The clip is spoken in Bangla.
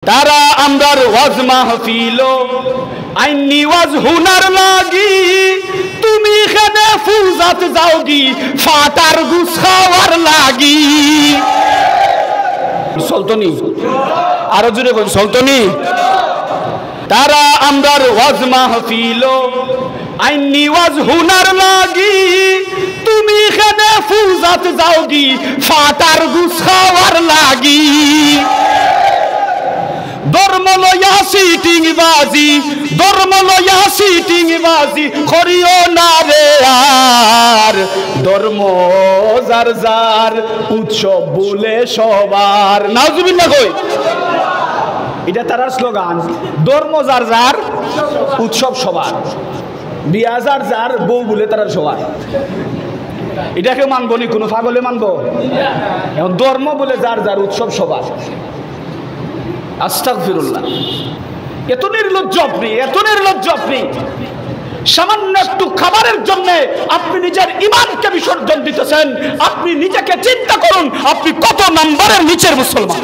তারা আমরার ওয়াজ মাহফিল আইনি ওয়াজ হুনার লাগি তুমি এখানে ফুজাত যাওগি ফাটার গুছ খাওয়ার লাগি চলতনি আরো জোরে বল চলতনি তারা আমরার ওয়াজ মাহফিল আইনি ওয়াজ হুনার লাগি তুমি এখানে ফুজাত যাওগি ফাটার গুছ খাওয়ার লাগি ধর্ম লয়া সিটিং বাজি করিও না রে আর ধর্ম যার যার উৎসব বলে সবার নাউজুবিল্লাহ কই এটা তার স্লোগান ধর্ম যার যার উৎসব সবার বিয়া যার যার বউ বলে তারা সবার এটাকে মানবো নি কোনো পাগলে মানবো এখন ধর্ম বলে যার যার উৎসব সবার আস্তাগফিরুল্লাহ এত নির্লজ্জ আপনি সামান্য একটু খাবারের জন্য আপনি নিজের ঈমানকে বিসর্জন দিতেছেন। আপনি নিজেকে চিন্তা করুন আপনি কত নম্বরের নিচের মুসলমান।